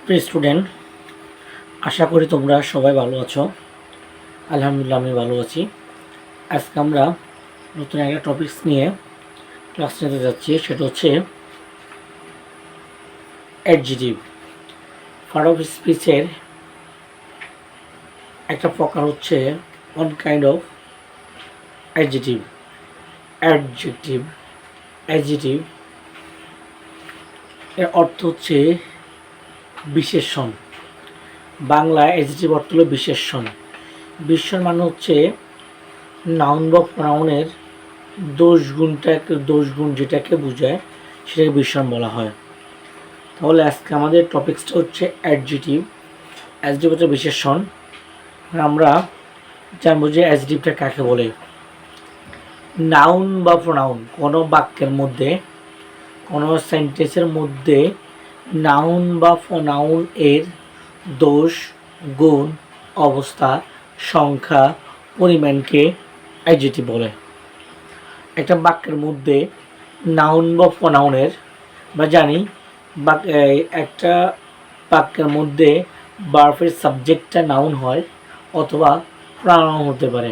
প্রিয় স্টুডেন্ট, আশা করি তোমরা সবাই ভালো আছো। আলহামদুলিল্লাহ আমি ভালো আছি। আজকে আমরা নতুন একটা টপিকস নিয়ে ক্লাস নিতে যাচ্ছি, সেটা হচ্ছে অ্যাডজেক্টিভ। পার্ট অফ স্পিচের একটা প্রকার হচ্ছে one kind of adjective. Adjective adjective এর অর্থ হচ্ছে বিশেষণ। বাংলায় অ্যাডজেক্টিভ অর্থ হলো বিশেষণ। বিশেষণ মানে হচ্ছে নাউন বা প্রনাউনের দোষগুণ যেটাকে বোঝায় সেটাকে বিশেষণ বলা হয়। তাহলে আজকে আমাদের টপিকসটা হচ্ছে অ্যাডজেক্টিভ। অ্যাডজেক্টিভ হচ্ছে বিশেষণ। আমরা জানবো যে অ্যাডজেক্টিভটা কাকে বলে। নাউন বা প্রনাউন কোনো বাক্যের মধ্যে, কোনো সেন্টেন্সের মধ্যে নাউন বা প্রনাউন এর দোষ, গুণ, অবস্থা, সংখ্যা, পরিমাণকে অ্যাডজেক্টিভ বলে। একটা বাক্যের মধ্যে নাউন বা প্রনাউনের, আমরা জানি একটা বাক্যের মধ্যে ভার্বের সাবজেক্টটা নাউন হয় অথবা প্রনাউন হতে পারে,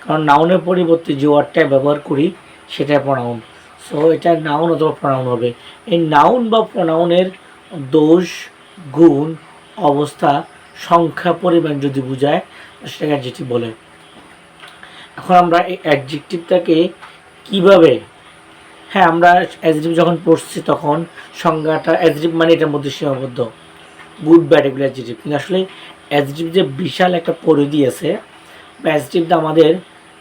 কারণ নাউনের পরিবর্তে যে ওয়ার্ডটা ব্যবহার করি সেটা প্রনাউন। সো এটা নাউন অথবা প্রনাউন হবে। এই নাউন বা প্রনাউনের দোষ, গুণ, অবস্থা, সংখ্যা, পরিমাণ যদি বোঝায় সেটাকে অ্যাডজেক্টিভ বলে। এখন আমরা এই অ্যাডজেক্টিভটাকে কীভাবে, আমরা অ্যাডজেক্টিভ যখন পড়ছি তখন সংজ্ঞাটা অ্যাডজেক্টিভ মানে এটার মধ্যে সীমাবদ্ধ, গুড ব্যাড এগুলো অ্যাডজেক্টিভ। কিন্তু আসলে অ্যাডজেক্টিভ যে বিশাল একটা পরিধি আছে, বা অ্যাডজেক্টিভটা আমাদের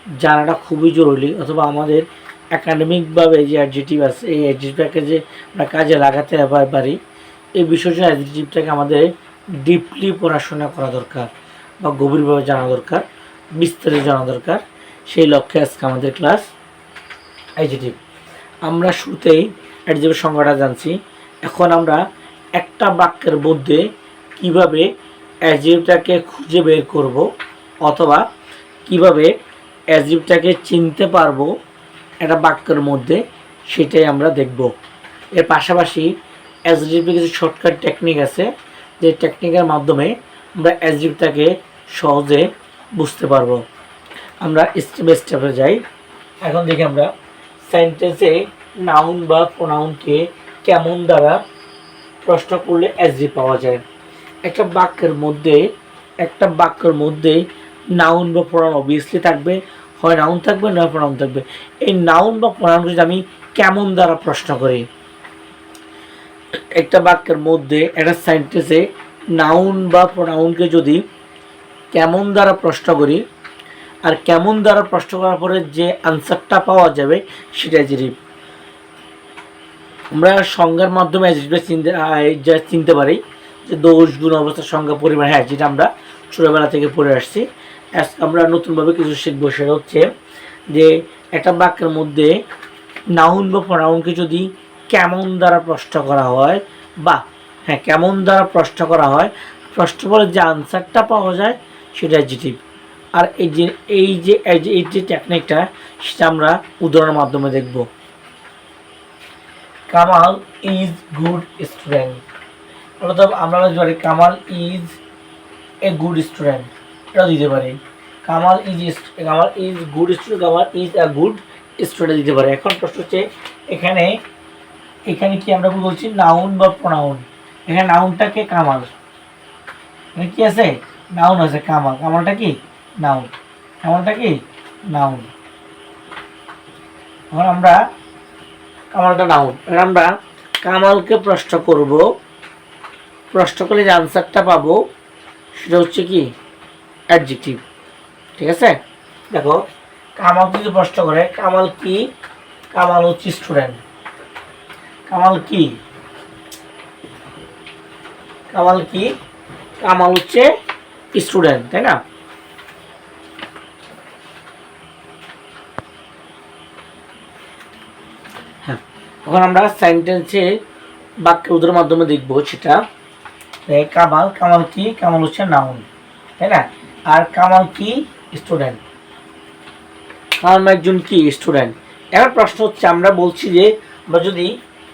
জানাটা খুবই জরুরি, অথবা আমাদের একাডেমিকভাবে যে অ্যাডজেক্টিভ আছে এই অ্যাডজেক্টিভটাকে যে আমরা কাজে লাগাতে পারি, এই বিষয়টা অ্যাডজেক্টিভটাকে আমাদের ডিপলি পড়াশোনা করা দরকার বা গভীরভাবে জানা দরকার, বিস্তারিত জানা দরকার। সেই লক্ষ্যে আজকে আমাদের ক্লাস অ্যাডজেক্টিভ। আমরা শুরুতেই অ্যাডজেক্টিভের সংজ্ঞাটা জানছি। এখন আমরা একটা বাক্যের মধ্যে কিভাবে অ্যাডজেক্টিভটাকে খুঁজে বের করব অথবা কিভাবে অ্যাডজেক্টিভটাকে চিনতে পারবো একটা বাক্যের মধ্যে, সেটাই আমরা দেখব। এর পাশাপাশি অ্যাডজেক্টিভের কিছু শর্টকাট টেকনিক আছে, যে টেকনিকের মাধ্যমে আমরা অ্যাডজেক্টিভটাকে সহজে বুঝতে পারবো। আমরা স্টেপ বাই স্টেপে যাই। এখন দেখি আমরা সেন্টেন্সে নাউন বা প্রোনাউনকে কেমন দ্বারা প্রশ্ন করলে অ্যাডজেক্টিভ পাওয়া যায়। একটা বাক্যের মধ্যে নাউন বা প্রোনাউন অবভিয়াসলি থাকবে, হয় নাউন থাকবে নয় প্রোনাউন থাকবে। এই নাউন বা প্রোনাউনকে যদি আমি কেমন দ্বারা প্রশ্ন করি, একটা বাক্যের মধ্যে একটা সেন্টেন্সে নাউন বা প্রোনাউনকে যদি কেমন দ্বারা প্রশ্ন করি, আর কেমন দ্বারা প্রশ্ন করার পরে যে আনসারটা পাওয়া যাবে সেটা অ্যাডজেক্টিভ। আমরা সংজ্ঞার মাধ্যমে অ্যাডজেক্টিভটা চিনতে পারি, যে দোষ, গুণ, অবস্থা, সংজ্ঞা, পরিমাণ, যেটা আমরা ছোটোবেলা থেকে পড়ে আসছি। আমরা নতুনভাবে কিছু শিখবো, সেটা হচ্ছে যে একটা বাক্যের মধ্যে নাউন বা প্রোনাউনকে যদি কেমন দ্বারা প্রশ্ন করা হয়, বা কেমন দ্বারা প্রশ্ন করা হয়, প্রশ্ন করে যে আনসারটা পাওয়া যায় সেটা অ্যাডজেক্টিভ। আর এই যে টেকনিকটা, সেটা আমরা উদাহরণের মাধ্যমে দেখব। কামাল ইজ গুড স্টুডেন্ট, অর্থাৎ আমরা বলতে পারি Kamal is a good student, এটাও দিতে পারি। Kamal is good student, Kamal is a good student দিতে পারে। এখন প্রশ্ন হচ্ছে এখানে কি আমরা বলছি, নাউন বা প্রোনাউন। এখানে নাউনটাকে কামাল, মানে কি আছে, নাউন আছে কামাল, কামালটা কি নাউন, কামালটা কি নাউন। এখন আমরা কামালটা নাউন, আমরা কামালকে প্রশ্ন করব, প্রশ্ন করলে যে আনসারটা পাবো সেটা হচ্ছে কি অ্যাডজেক্টিভ। ঠিক আছে, দেখো কামাল যদি প্রশ্ন করে কামাল কি, কামাল হচ্ছে স্টুডেন্ট। কামাল কি, কামাল কি, কামাল হচ্ছে স্টুডেন্ট, তাই না? এখন আমরা সেন্টেন্সে বাক্যের উদাহরণের মাধ্যমে দেখব, সেটা কামাল কি, কামাল হচ্ছে নাউন, তাই না? আর কামাল কি স্টুডেন্ট, কামাল একজন কি স্টুডেন্ট। এবার প্রশ্ন হচ্ছে, আমরা বলছি যে আমরা যদি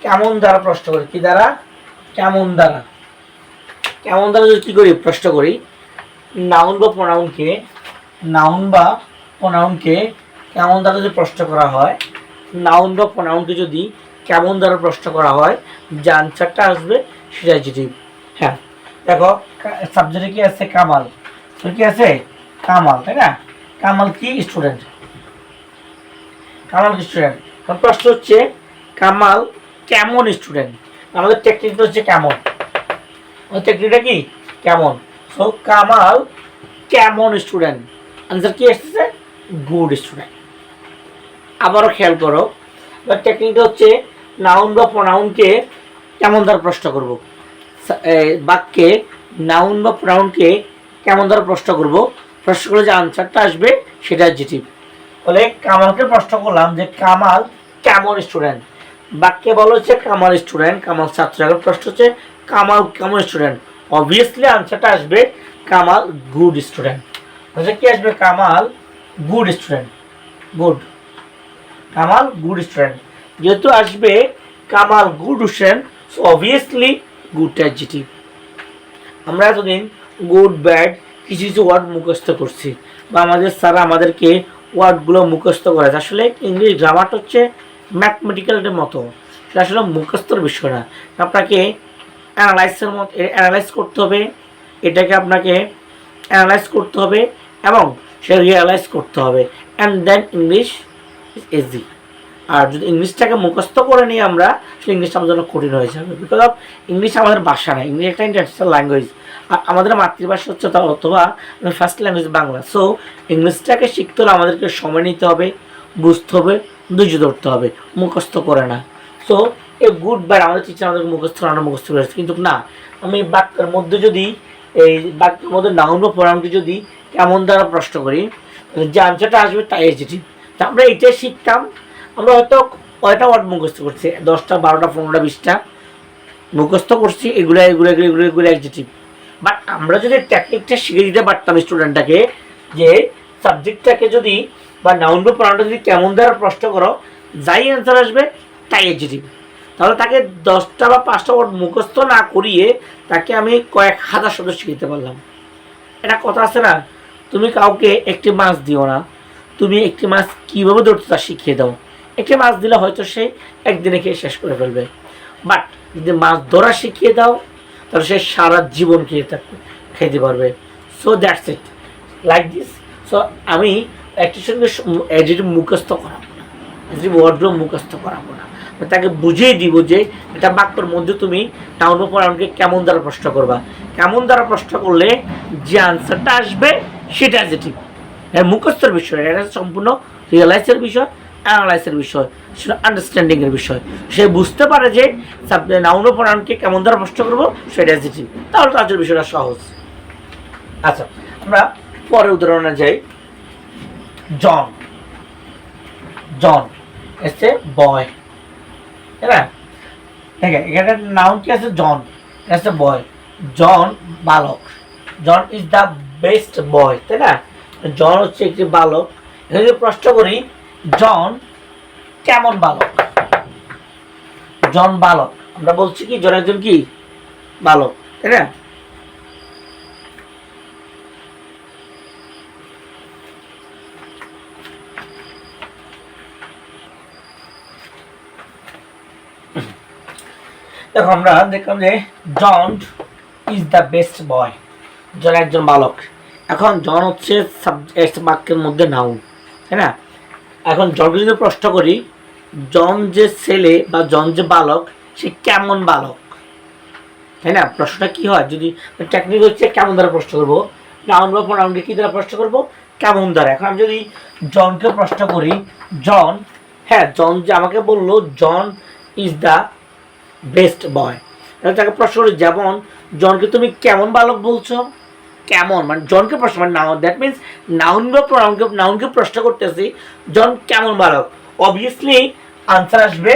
কেমন দ্বারা প্রশ্ন করি, কি দ্বারা, কেমন দ্বারা, কেমন দ্বারা যদি কী করি প্রশ্ন করি, নাউন বা প্রোনাউনকে কেমন দ্বারা যদি প্রশ্ন করা হয়, নাউন বা প্রোনাউনকে যদি কেমন দ্বারা প্রশ্ন করা হয়, যে আনসারটা আসবে সেটা অ্যাডজেক্টিভ। হ্যাঁ দেখো সাবজেক্টে কি আছে, কামাল। কি আছে, কামাল, তাই না? কামাল কি স্টুডেন্ট, কামাল কি স্টুডেন্ট। প্রশ্ন হচ্ছে কামাল কেমন স্টুডেন্ট। আমাদের টেকনিকটা হচ্ছে কেমন, টেকনিকটা কি কেমন। সো কামাল কেমন স্টুডেন্ট, আনসার কি আসতেছে গুড স্টুডেন্ট। আবারও খেয়াল করো, টেকনিকটা হচ্ছে নাউন বা প্রোনাউনকে কেমন দ্বারা প্রশ্ন করব, বাক্যে নাউন বা প্রোনাউনকে কেমন দ্বারা প্রশ্ন করব, প্রশ্ন করলে যে আনসারটা আসবে সেটা অ্যাডজেক্টিভ। বলে কামালকে প্রশ্ন করলাম যে কামাল কেমন স্টুডেন্ট, বাক্যে বলা হচ্ছে কামাল স্টুডেন্ট, কামাল ছাত্র। এখন প্রশ্ন হচ্ছে কামাল কেমন স্টুডেন্ট, অবভিয়াসলি আনসারটা আসবে কামাল গুড স্টুডেন্ট। আচ্ছা কি আসবে, Kamal good student, good, Kamal good student. যেহেতু আসবে Kamal good student, so obviously good adjective. আমরা এতদিন গুড ব্যাড কিছু কিছু ওয়ার্ড মুখস্থ করছি, বা আমাদের স্যার আমাদেরকে ওয়ার্ডগুলো মুখস্থ করেছে। আসলে ইংলিশ গ্রামারটা হচ্ছে ম্যাথমেটিক্যালের মতো, সেটা আসলে মুখস্থর বিষয় না। আপনাকে অ্যানালাইজ করতে হবে, এটাকে আপনাকে অ্যানালাইজ করতে হবে এবং সে রিয়ালাইজ করতে হবে, and then English is easy. আর যদি ইংলিশটাকে মুখস্থ করে নিই আমরা, সেই ইংলিশটা আমাদের জন্য কঠিন হয়ে যাবে। বিকজ অফ ইংলিশ আমাদের ভাষা না, ইংলিশ একটা ইন্টারন্যাশনাল ল্যাঙ্গুয়েজ। আর আমাদের মাতৃভাষা হচ্ছে অথবা ফার্স্ট ল্যাঙ্গুয়েজ বাংলা। সো ইংলিশটাকে শিখতে হলে আমাদেরকে সময় নিতে হবে, বুঝতে হবে, ধৈর্য ধরতে হবে, মুখস্থ করে না। সো এই গুড ব্যাড আমাদের টিচার আমাদেরকে মুখস্থ করেছে, কিন্তু না, আমি বাক্যের মধ্যে যদি এই বাক্যের মধ্যে নাউন বা প্রোনাউনকে যদি কেমন দ্বারা প্রশ্ন করি, যে আনসারটা আসবে তাই অ্যাডজেক্টিভ। তা আমরা এটাই শিখতাম। আমরা হয়তো কয়টা ওয়ার্ড মুখস্থ করছি, 10টা 12টা 15টা 20টা মুখস্থ করছি, এগুলো অ্যাডজেক্টিভ। বাট আমরা যদি টেকনিকটা শিখে দিতে পারতাম স্টুডেন্টটাকে, যে সাবজেক্টটাকে যদি বা নাউন বা প্রোনাউনটা যদি কেমন দ্বারা প্রশ্ন করো, যাই অ্যান্সার আসবে তাই অ্যাডজেক্টিভ, তাহলে তাকে 10টা বা 5টা ওয়ার্ড মুখস্থ না করিয়ে তাকে আমি কয়েক হাজার শব্দ শিখতে পারলাম। এটা কথা আছে না, তুমি কাউকে একটি মাছ দিও না, তুমি একটি মাছ কীভাবে ধরতে তা শিখিয়ে দাও। একটি মাছ দিলে হয়তো সে একদিনে খেয়ে শেষ করে ফেলবে, বাট যদি মাছ ধরা শিখিয়ে দাও তাহলে সে সারা জীবন খেতে পারবে। So that's it, like this. So আমি একটির সঙ্গে অ্যাডজেক্টিভ মুখস্থ করাবো না, অ্যাডজেক্টিভ ওয়ার্ডগুলো মুখস্থ করাবো না, তাকে বুঝিয়ে দিব যে এটা বাক্যের মধ্যে তুমি নাউন বা প্রোনাউনকে কেমন দ্বারা প্রশ্ন করবা, কেমন দ্বারা প্রশ্ন করলে যে আনসারটা আসবে সেটা অ্যাডজেক্টিভ। এটা মুখস্থের বিষয়, এটা সম্পূর্ণ রিয়েলাইজের বিষয়, অ্যানালাইসের বিষয়, সেটা আন্ডারস্ট্যান্ডিংয়ের বিষয়। সে বুঝতে পারে যে নাউন ও প্রোনাউনকে কেমন দ্বারা প্রশ্ন করবো সেটা অ্যাডজেক্টিভ, তাহলে তার জন্য বিষয়টা সহজ। আচ্ছা আমরা পরের উদাহরণে যাই। জন, জন এসে বয়, তাই না? ঠিক আছে, এখানে নাউন কি আছে, জন, আছে বয়। জন বালক, John is the best boy, তাই না? জন হচ্ছে একটি বালক। এখানে যদি প্রশ্ন করি জন কেমন বালক, জন বালক, আমরা বলছি কি জন একজন কি বালক, তাই না? দেখো আমরা দেখলাম যে John is the best boy, John একজন বালক। এখন জন হচ্ছে বাক্যের মধ্যে নাউন, তাই না? এখন জনকে যদি প্রশ্ন করি জন যে ছেলে বা জন যে বালক সে কেমন বালক, তাই না? প্রশ্নটা কি হয়, যদি টেকনিক হচ্ছে কেমন দ্বারা প্রশ্ন করবো, নাউন বা প্রোনাউনকে কি দ্বারা প্রশ্ন করবো, কেমন দ্বারা। এখন আমি যদি জনকে প্রশ্ন করি জন, হ্যাঁ জন যে আমাকে বললো John is the best boy, তাহলে তাকে প্রশ্ন করি যেমন জনকে তুমি কেমন বালক বলছো, কেমন মানে জনকে প্রশ্ন মানে নাউন, দ্যাট মিনস নাউন বা নাউনকে প্রশ্ন করতেছি জন কেমন বালক, অবভিয়াসলি আনসার আসবে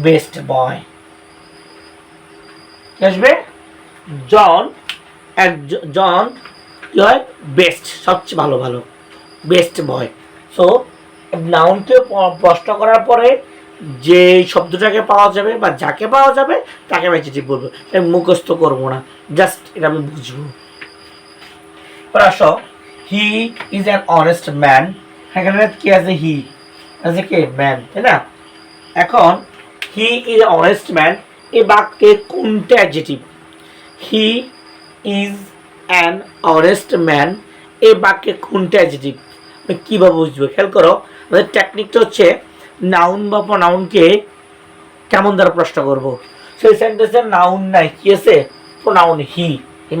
বেস্ট বয়। কি আসবে, জন জন কি হয়, বেস্ট, সবচেয়ে ভালো ভালো, বেস্ট বয়। সো নাউনকে প্রশ্ন করার পরে যে শব্দটাকে পাওয়া যাবে বা যাকে পাওয়া যাবে তাকে আমি অ্যাডজেক্টিভ বলবো। আমি মুখস্থ করবো না, জাস্ট এটা আমি বুঝবো। আসো, he is an honest man. এখানে কি আছে? হি আছে কে? ম্যান, তাই না? এখন হি ইজ অনেস্ট ম্যান, এই বাক্যে কোনটা adjective? He is an honest man, এই বাক্যে কোনটা অ্যাডজেক্টিভ? আমি কীভাবে বুঝবো? খেয়াল করো, আমাদের টেকনিকটা হচ্ছে নাউন বা প্রনাউনকে কেমন দ্বারা প্রশ্ন করবো। সেই সেন্টেন্সের নাউন নাই, কি আছে? প্রনাউন হি,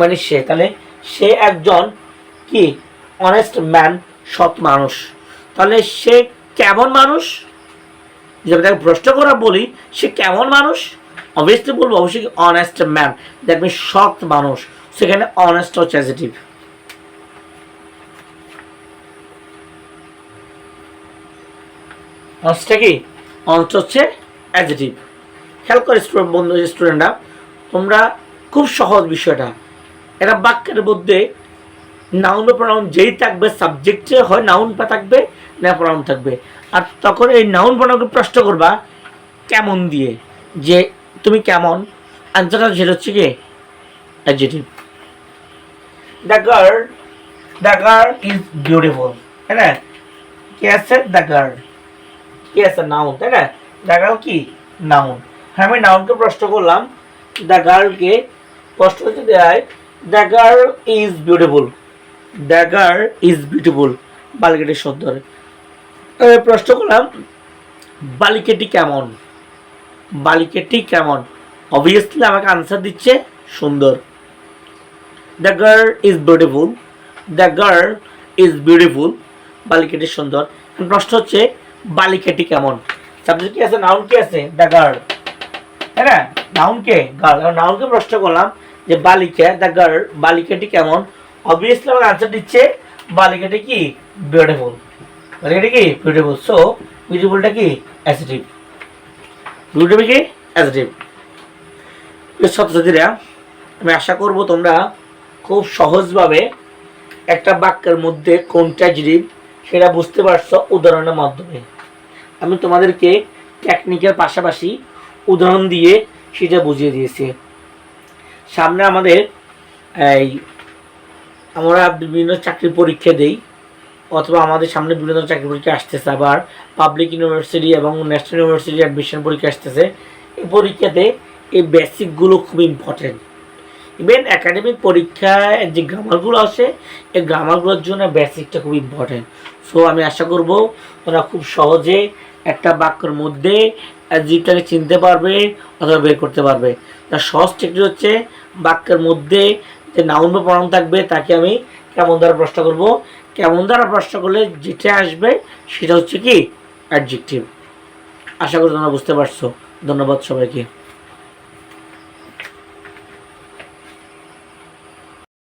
মানে সে। তাহলে সে একজন কি? অনেস্ট ম্যান, সৎ মানুষ। তাহলে সে কেমন মানুষ? যদি তাকে প্রশ্ন করা বলি সে কেমন মানুষ, অবভিয়াসলি বলবো অবশ্যই অনেস্ট ম্যান, দ্যাট মিনস সৎ মানুষ। সেখানে অনেস্ট হচ্ছে অ্যাডজেক্টিভ। অনেস্টটা কি? অনেস্ট হচ্ছে অ্যাডজেক্টিভ। খেয়াল করে বন্ধু, স্টুডেন্টরা, তোমরা খুব সহজ বিষয়টা, এটা বাক্যের মধ্যে নাউন বা প্রনাউন যেই থাকবে, সাবজেক্টে হয় নাউন বা থাকবে না প্রনাউন থাকবে। আর তখন এই নাউন প্রনাউনকে প্রশ্ন করবা কেমন দিয়ে, যে তুমি কেমন, আনসারটা সেটা হচ্ছে কি? Adjective. The girl is beautiful, তাই না? কি আছে? দ্য গার্ল কি আছে? নাউন, তাই না? দ্য গার্ল কি? নাউন। হ্যাঁ, আমি নাউনকে প্রশ্ন করলাম, দ্য গার্লকে প্রশ্ন হচ্ছে দেয় the girl is beautiful. The girl is beautiful, বালিকাটি সুন্দর। প্রশ্ন করলাম বালিকাটি কেমন? বালিকাটি কেমন? অবভিয়াসলি আমাকে আনসার দিচ্ছে সুন্দর। The girl is beautiful, the girl is beautiful, বালিকাটি সুন্দর। প্রশ্ন হচ্ছে বালিকাটি কেমন? সাবজেক্ট কি আছে? নাউন কি আছে? দ্য গার্ল, তাই না? নাউনকে গার্ল, নাউনকে প্রশ্ন করলাম যে বালিকা, দ্য গার্ল, বালিকাটি কেমন? অবভিয়াসলি আমাকে আনসার দিচ্ছে বালিকাটি কি? বিউটিফুল। বালিকাটি কি? বিউটিফুল। সো বিউটিফুলটা কি? অ্যাডজেক্টিভ। বিউটিফুল কি? অ্যাডজেক্টিভ। ছাত্রছাত্রীরা, আমি আশা করব তোমরা খুব সহজভাবে একটা বাক্যের মধ্যে কোনটা অ্যাডজেক্টিভ সেটা বুঝতে পারছো উদাহরণের মাধ্যমে। আমি তোমাদেরকে টেকনিকের পাশাপাশি উদাহরণ দিয়ে সেটা বুঝিয়ে দিয়েছি। সামনে আমাদের আমরা বিভিন্ন চাকরির পরীক্ষা দেই, অথবা আমাদের সামনে বিভিন্ন চাকরি পরীক্ষা আসতেছে, আবার পাবলিক ইউনিভার্সিটি এবং ন্যাশনাল ইউনিভার্সিটি অ্যাডমিশন পরীক্ষা আসতেছে। এই পরীক্ষাতে এই বেসিকগুলো খুব ইম্পর্টেন্ট। ইভেন একাডেমিক পরীক্ষায় যে গ্রামারগুলো আসে, এই গ্রামারগুলোর জন্য বেসিকটা খুব ইম্পর্টেন্ট। সো আমি আশা করব তোমরা খুব সহজে একটা বাক্যের মধ্যে অ্যাডজেক্টিভটাকে চিনতে পারবে অথবা বের করতে পারবে। তার সহজ টেকনিক হচ্ছে বাক্যের মধ্যে যে নাউন বা প্রনাউন থাকবে তাকে আমি কেমন দ্বারা প্রশ্ন করব। কেমন দ্বারা প্রশ্ন করলে যেটা আসবে সেটা হচ্ছে কি? অ্যাডজেক্টিভ। আশা করি তোমরা বুঝতে পারছো। ধন্যবাদ সবাইকে।